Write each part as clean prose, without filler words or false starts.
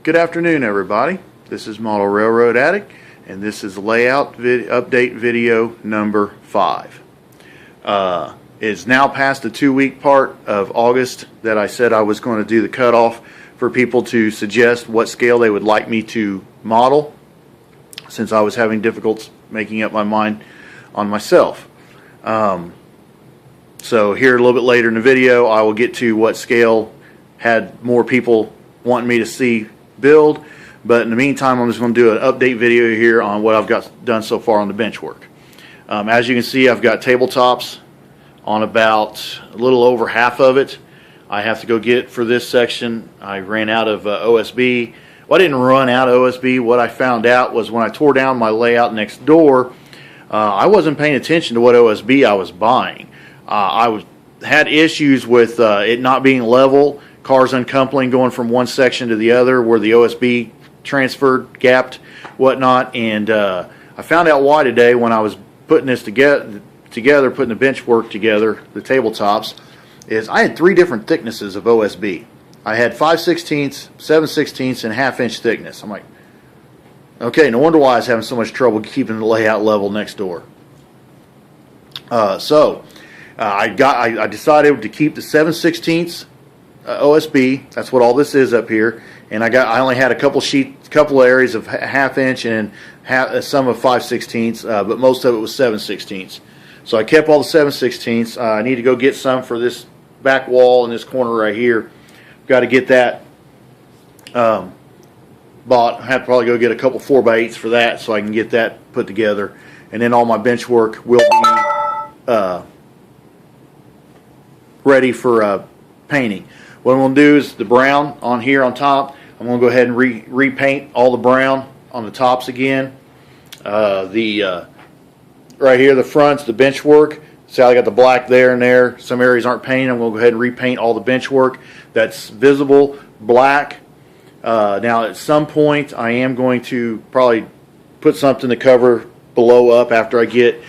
Good afternoon, everybody. This is Model Railroad Addict, and this is layout update video number 5. It's now past the 2-week part of August that I said I was going to do the cutoff for people to suggest what scale they would like me to model, since I was having difficulty making up my mind on myself. So here a little bit later in the video, I will get to what scale had more people wanting me to see build. But in the meantime, I'm just going to do an update video here on what I've got done so far on the bench work. As you can see, I've got tabletops on about a little over half of it. I have to go get for this section. I ran out of OSB. Well, I didn't run out of OSB. What I found out was when I tore down my layout next door, I wasn't paying attention to what OSB I was buying. I had issues with it not being level, cars uncoupling, going from one section to the other where the OSB transferred, gapped, whatnot. And I found out why today when I was putting this together, putting the bench work together, the tabletops, is I had 3 different thicknesses of OSB. I had 5/16, 7/16, and ½ inch thickness. I'm like, okay, no wonder why I was having so much trouble keeping the layout level next door. I decided to keep the 7/16 OSB. That's what all this is up here. And I only had a couple areas of ½ inch and some of 5/16, but most of it was 7/16. So I kept all the 7/16. I need to go get some for this back wall in this corner right here. Got to get that bought. I have to probably go get a couple 4x8s for that so I can get that put together. And then all my bench work will be ready for painting. What I'm going to do is the brown on here on top, I'm going to go ahead and repaint all the brown on the tops again. Right here, the fronts, the bench work. See how I got the black there and there. Some areas aren't painted. I'm going to go ahead and repaint all the bench work that's visible black. Now at some point I am going to probably put something to cover below up after I get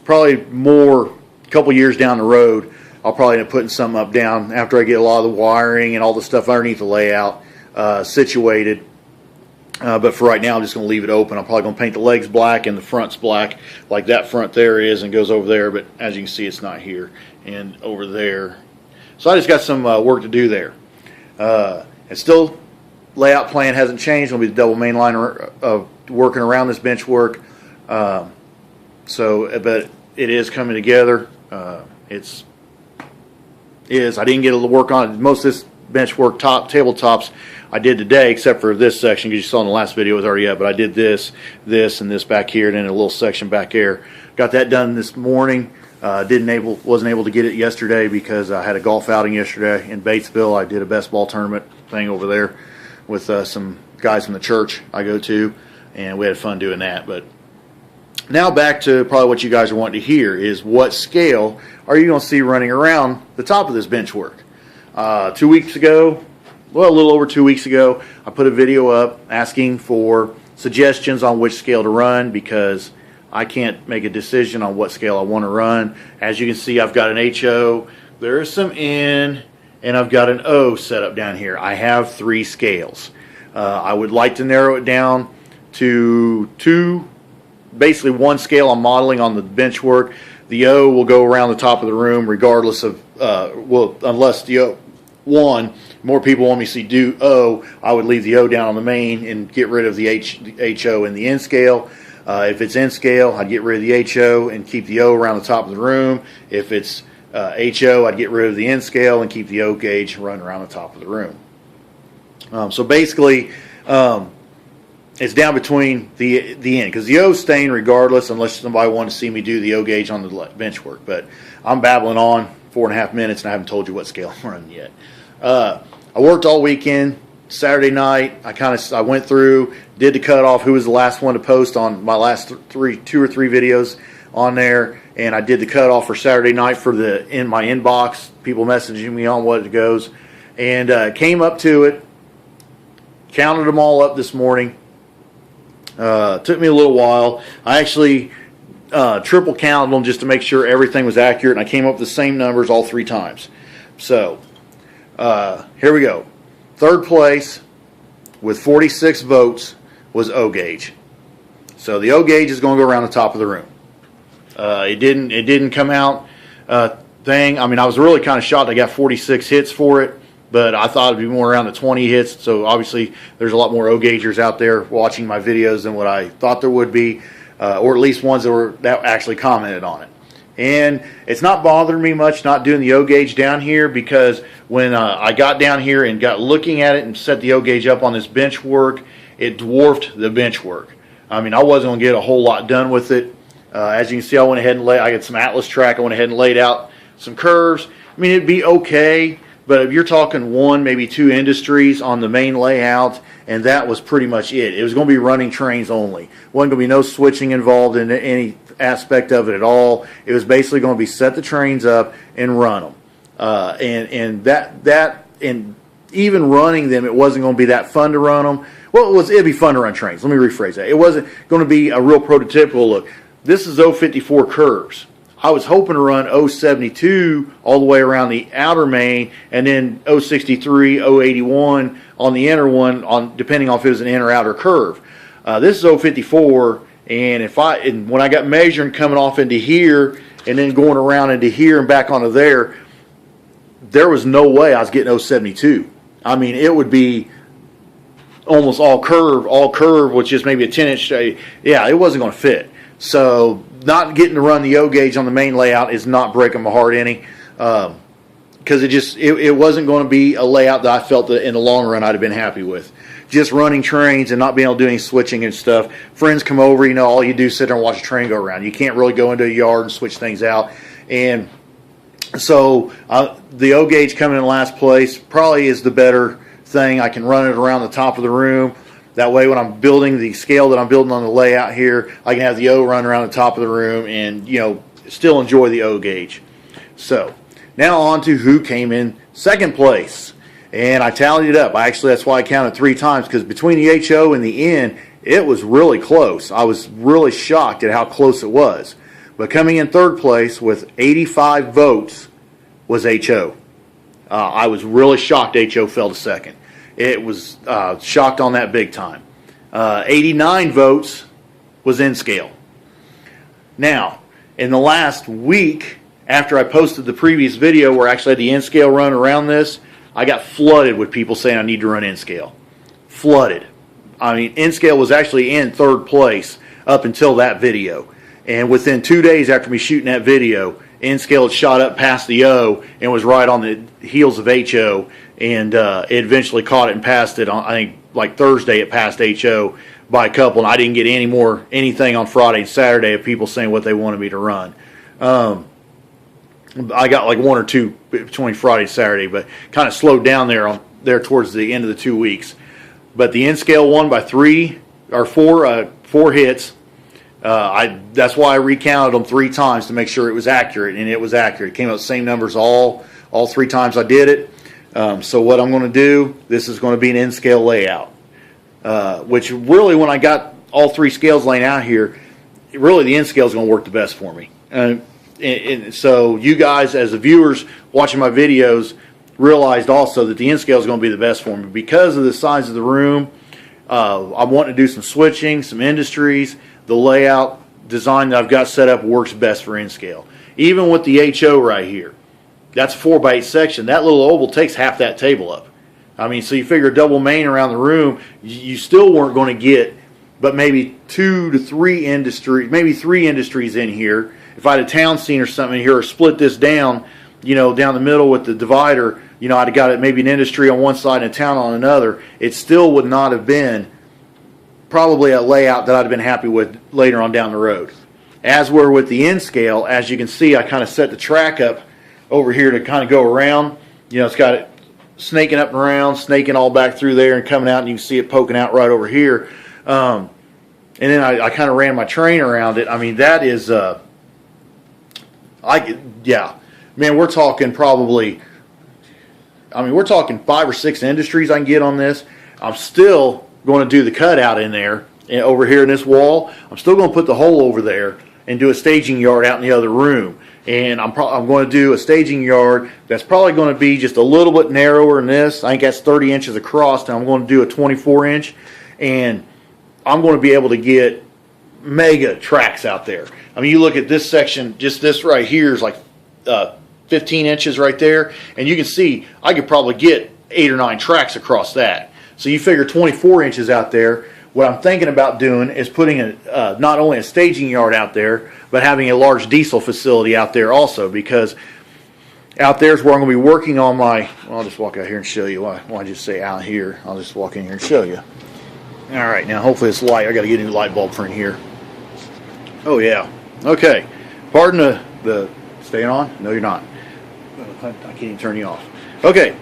probably a couple years down the road. I'll probably end up putting something up down after I get a lot of the wiring and all the stuff underneath the layout situated. But for right now, I'm just going to leave it open. I'm probably going to paint the legs black and the fronts black, like that front there is and goes over there. But as you can see, it's not here and over there. So I just got some work to do there. And still, layout plan hasn't changed. It'll be the double main line of working around this bench work. But it is coming together. I didn't get to work on it. Most of this bench work tabletops I did today, except for this section, because you saw in the last video it was already up. But I did this, and this back here, and then a little section back there. Got that done this morning. Wasn't able to get it yesterday because I had a golf outing yesterday in Batesville. I did a best ball tournament thing over there with some guys from the church I go to, and we had fun doing that. But now back to probably what you guys are wanting to hear is what scale are you going to see running around the top of this bench work. 2 weeks ago, well, a little over 2 weeks ago, I put a video up asking for suggestions on which scale to run because I can't make a decision on what scale I want to run. As you can see, I've got an HO, there's some N, and I've got an O set up down here. I have 3 scales. I would like to narrow it down to 2, basically 1 scale I'm modeling on the bench work. The O will go around the top of the room regardless of, unless the O, more people want me to see do O, I would leave the O down on the main and get rid of the HO in the N scale. If it's N scale, I'd get rid of the HO and keep the O around the top of the room. If it's HO, I'd get rid of the N scale and keep the O gauge running around the top of the room. So basically, it's down between the N, because the O's staying regardless unless somebody wanted to see me do the O gauge on the bench work. But I'm babbling on 4.5 minutes and I haven't told you what scale I'm running yet. I worked all weekend. Saturday night, I went through, did the cutoff, who was the last one to post on my last 2 or 3 videos on there, and I did the cutoff for Saturday night for in my inbox, people messaging me on what it goes, and came up to it, counted them all up this morning. Took me a little while. I actually triple counted them just to make sure everything was accurate, and I came up with the same numbers all 3 times. So here we go. Third place, with 46 votes was O gauge. So the O gauge is going to go around the top of the room. It didn't come out thing. I mean, I was really kind of shocked. I got 46 hits for it, but I thought it'd be more around the 20 hits. So obviously, there's a lot more O gaugers out there watching my videos than what I thought there would be, or at least ones that actually commented on it. And it's not bothering me much not doing the O gauge down here, because when I got down here and got looking at it and set the O gauge up on this bench work, it dwarfed the bench work. I mean, I wasn't going to get a whole lot done with it. As you can see, I went ahead and I got some Atlas track. I went ahead and laid out some curves. I mean, it'd be okay, but if you're talking one, maybe two industries on the main layout, and that was pretty much it. It was going to be running trains only. Wasn't going to be no switching involved in any aspect of it at all. It was basically going to be set the trains up and run them. And even running them, it wasn't going to be that fun to run them. Well, it'd be fun to run trains. Let me rephrase that. It wasn't going to be a real prototypical look. This is 054 curves. I was hoping to run 072 all the way around the outer main, and then 063, 081 on the inner one, depending on if it was an inner or outer curve. This is 054, and when I got measuring coming off into here and then going around into here and back onto there was no way I was getting 072. I mean, it would be almost all curve with just maybe a 10-inch. Yeah, it wasn't going to fit. So not getting to run the O gauge on the main layout is not breaking my heart any, because it wasn't going to be a layout that I felt that in the long run I'd have been happy with. Just running trains and not being able to do any switching and stuff. Friends come over, all you do is sit there and watch a train go around. You can't really go into a yard and switch things out. And so the O gauge coming in last place probably is the better thing. I can run it around the top of the room. That way, when I'm building the scale that I'm building on the layout here, I can have the O run around the top of the room and, still enjoy the O gauge. So, now on to who came in second place. And I tallied it up. That's why I counted 3 times, because between the HO and the N, it was really close. I was really shocked at how close it was. But coming in third place with 85 votes was HO. I was really shocked HO fell to second. It was shocked on that big time. 89 votes was N-Scale. Now, in the last week, after I posted the previous video where I actually had the N-Scale run around this, I got flooded with people saying I need to run N-Scale. Flooded. I mean, N-Scale was actually in third place up until that video. And within 2 days after me shooting that video, N-Scale had shot up past the O and was right on the heels of HO, and it eventually caught it and passed it on, I think, like Thursday it passed HO by a couple, and I didn't get anything on Friday and Saturday of people saying what they wanted me to run. I got like 1 or 2 between Friday and Saturday, but kind of slowed down there towards the end of the 2 weeks. But the N-Scale won by 4 hits. That's why I recounted them 3 times to make sure it was accurate, and it was accurate. It came out the same numbers all 3 times I did it. So what I'm going to do, this is going to be an N-Scale layout, which really, when I got all 3 scales laying out here, really the N-Scale is going to work the best for me. And so you guys, as the viewers watching my videos, realized also that the N-Scale is going to be the best for me because of the size of the room. I'm wanting to do some switching, some industries. The layout design that I've got set up works best for N-Scale. Even with the HO right here, that's a 4x8 section. That little oval takes half that table up. I mean, so you figure a double main around the room, you still weren't going to get but maybe 2 to 3 industries, maybe 3 industries in here. If I had a town scene or something here, or split this down, down the middle with the divider, I'd have got it maybe an industry on one side and a town on another. It still would not have been probably a layout that I'd have been happy with later on down the road. As we're with the N-Scale, as you can see, I kind of set the track up over here to kind of go around. It's got it snaking up and around, snaking all back through there and coming out, and you can see it poking out right over here. And then I kind of ran my train around it. I mean, that is, man, we're talking probably, we're talking 5 or 6 industries I can get on this. I'm still going to do the cutout in there, and over here in this wall. I'm still going to put the hole over there and do a staging yard out in the other room. And I'm going to do a staging yard that's probably going to be just a little bit narrower than this. I think that's 30 inches across, and I'm going to do a 24 inch, and I'm going to be able to get mega tracks out there. I mean, you look at this section, just this right here is like 15 inches right there, and you can see I could probably get 8 or 9 tracks across that. So you figure 24 inches out there. What I'm thinking about doing is putting not only a staging yard out there, but having a large diesel facility out there also, because out there is where I'm going to be working on my, well, I'll just walk out here and show you. Why I just say out here? I'll just walk in here and show you. All right, now hopefully it's light. I got to get a new light bulb for in here. Oh yeah. Okay. Pardon the staying on? No, you're not. I can't even turn you off. Okay.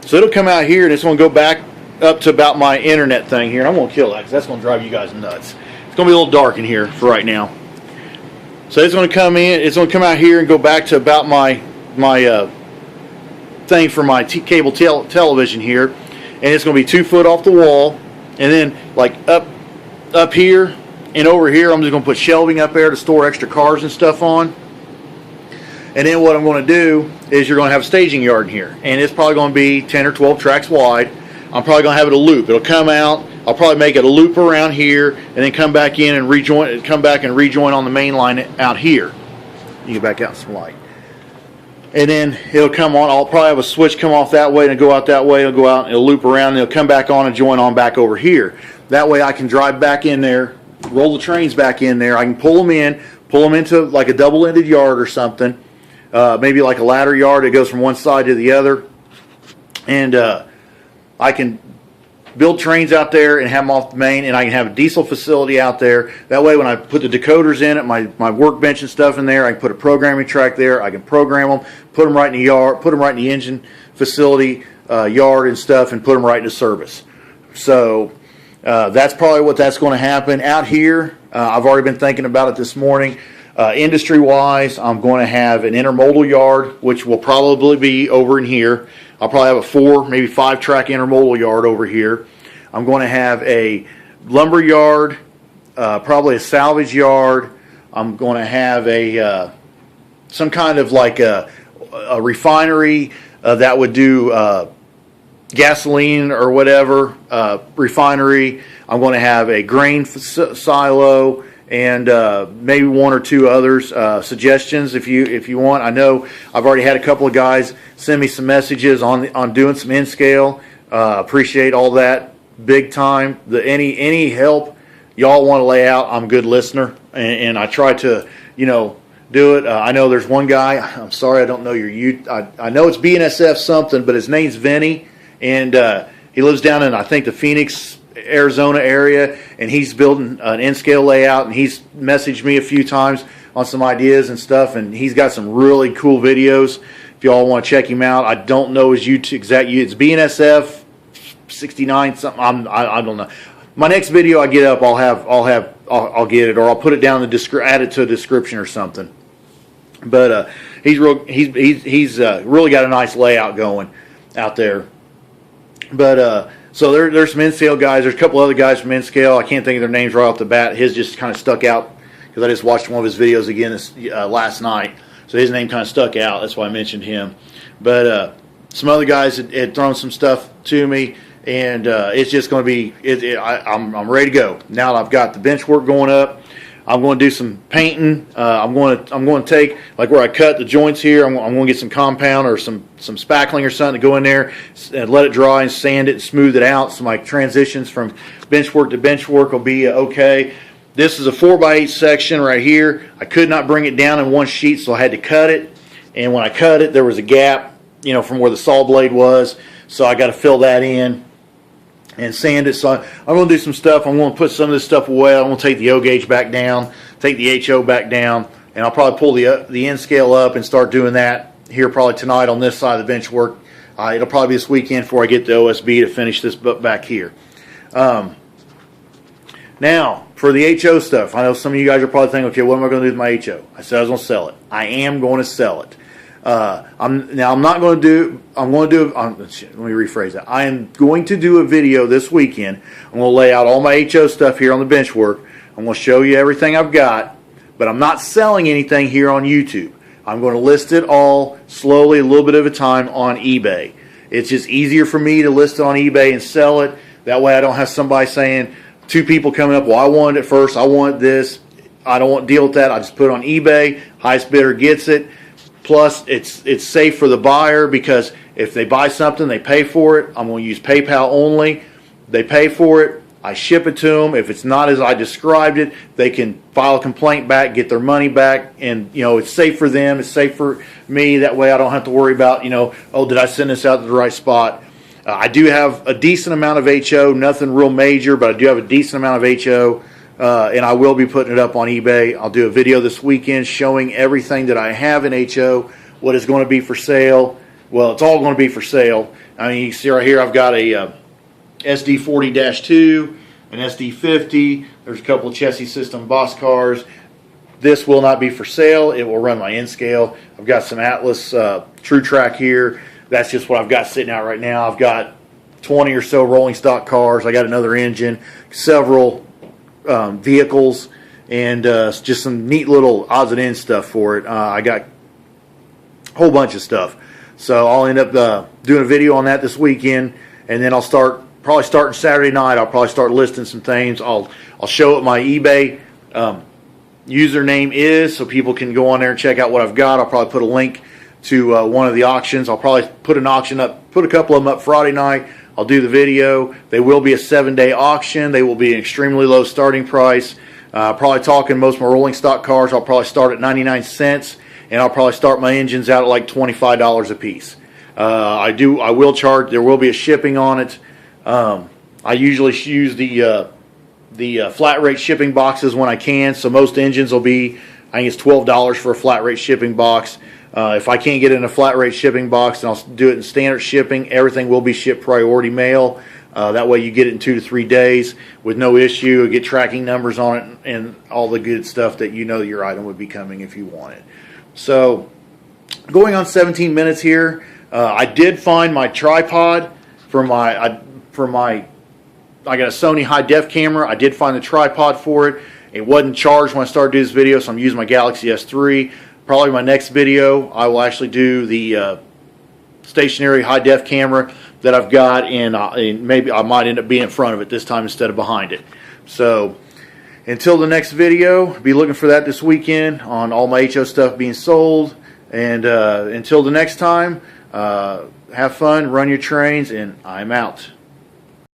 So it'll come out here, and it's going to go back up to about my internet thing here, and I'm going to kill that because that's going to drive you guys nuts. It's going to be a little dark in here for right now. So it's going to come in. It's going to come out here and go back to about my thing for my cable television here, and it's going to be 2 foot off the wall, and then like up here and over here, I'm just going to put shelving up there to store extra cars and stuff on. And then what I'm going to do is you're going to have a staging yard in here, and it's probably going to be 10 or 12 tracks wide. I'm probably going to have it a loop. It'll come out. I'll probably make it a loop around here, and then come back in and rejoin. Come back and rejoin on the main line out here. You get back out some light, and then it'll come on. I'll probably have a switch come off that way and go out that way. It'll go out and it'll loop around. And it'll come back on and join on back over here. That way I can drive back in there, roll the trains back in there. I can pull them into like a double-ended yard or something. Maybe like a ladder yard. It goes from one side to the other, and I can build trains out there and have them off the main, and I can have a diesel facility out there. That way when I put the decoders in it, my workbench and stuff in there, I can put a programming track there. I can program them, put them right in the yard, put them right in the engine facility yard and stuff, and put them right into service. So that's probably what that's going to happen. Out here, I've already been thinking about it this morning. Industry-wise, I'm going to have an intermodal yard, which will probably be over in here. I'll probably have a 4, maybe 5 track intermodal yard over here. I'm going to have a lumber yard, probably a salvage yard. I'm going to have a some kind of like a refinery that would do gasoline or whatever refinery. I'm going to have a grain silo, and maybe 1 or 2 others suggestions if you want. I know I've already had a couple of guys send me some messages on doing some in scale. Appreciate all that big time. Any help y'all want to lay out, I'm a good listener, and I try to do it. I know there's one guy. I'm sorry I don't know I know it's BNSF something, but his name's Vinny, and he lives down in I think the Phoenix, Arizona area, and he's building an in-scale layout, and he's messaged me a few times on some ideas and stuff, and he's got some really cool videos if y'all want to check him out. I don't know his YouTube it's BNSF 69 something. I don't know. My next video I get up, I'll get it, or I'll put it down in the add it to a description or something. But he's really got a nice layout going out there. But so there's some in-scale guys. There's a couple other guys from in-scale. I can't think of their names right off the bat. His just kind of stuck out because I just watched one of his videos again last night. So his name kind of stuck out. That's why I mentioned him. But some other guys had thrown some stuff to me, and it's just going to be. I'm ready to go now that I've got the bench work going up. I'm going to do some painting. I'm going to take like where I cut the joints here. I'm going to get some compound or some spackling or something to go in there and let it dry and sand it and smooth it out. So my transitions from bench work to bench work will be okay. This is a 4x8 section right here. I could not bring it down in one sheet, so I had to cut it. And when I cut it, there was a gap, from where the saw blade was. So I got to fill that in and sand it. So I'm going to do some stuff. I'm going to put some of this stuff away. I'm going to take the O gauge back down, take the HO back down, and I'll probably pull the end scale up and start doing that here probably tonight on this side of the bench work. It'll probably be this weekend before I get the OSB to finish this back here. Now, for the HO stuff, I know some of you guys are probably thinking, okay, what am I going to do with my HO? I said I was going to sell it. I am going to sell it. Let me rephrase that. I am going to do a video this weekend. I'm going to lay out all my HO stuff here on the bench work. I'm going to show you everything I've got, but I'm not selling anything here on YouTube. I'm going to list it all slowly, a little bit at a time on eBay. It's just easier for me to list it on eBay and sell it. That way I don't have somebody saying, two people coming up, well, I wanted it first, I want this. I don't want to deal with that. I just put it on eBay. Highest bidder gets it. Plus, it's safe for the buyer because if they buy something, they pay for it. I'm going to use PayPal only. They pay for it. I ship it to them. If it's not as I described it, they can file a complaint back, get their money back, and it's safe for them. It's safe for me. That way, I don't have to worry about oh, did I send this out to the right spot? I do have a decent amount of HO, nothing real major, but I do have a decent amount of HO. And I will be putting it up on eBay. I'll do a video this weekend showing everything that I have in HO, what is going to be for sale. Well, it's all going to be for sale. I mean, you see right here, I've got a SD40-2, an SD50. There's a couple of Chessie System box cars. This will not be for sale. It will run my N-scale. I've got some Atlas True Track here. That's just what I've got sitting out right now. I've got 20 or so rolling stock cars. I got another engine, several vehicles, and just some neat little odds and ends stuff for it. I got a whole bunch of stuff, so I'll end up doing a video on that this weekend, and then I'll probably starting Saturday night. I'll probably start listing some things. I'll show what my eBay username is, so people can go on there and check out what I've got. I'll probably put a link to one of the auctions. I'll probably put an auction up, put a couple of them up Friday night. I'll do the video. They will be a 7-day auction. They will be an extremely low starting price. Probably talking most of my rolling stock cars, I'll probably start at 99 cents, and I'll probably start my engines out at like $25 a piece. I will charge, there will be a shipping on it. I usually use the flat rate shipping boxes when I can, so most engines will be, I think it's $12 for a flat rate shipping box. If I can't get in a flat rate shipping box, then I'll do it in standard shipping. Everything will be shipped priority mail. That way you get it in 2 to 3 days with no issue. You get tracking numbers on it and all the good stuff that your item would be coming if you want it. So going on 17 minutes here, I did find my tripod for my, I got a Sony high def camera. I did find the tripod for it. It wasn't charged when I started doing this video, so I'm using my Galaxy S3. Probably my next video, I will actually do the stationary high def camera that I've got, and maybe I might end up being in front of it this time instead of behind it. So until the next video, be looking for that this weekend on all my HO stuff being sold. And until the next time, have fun, run your trains, and I'm out.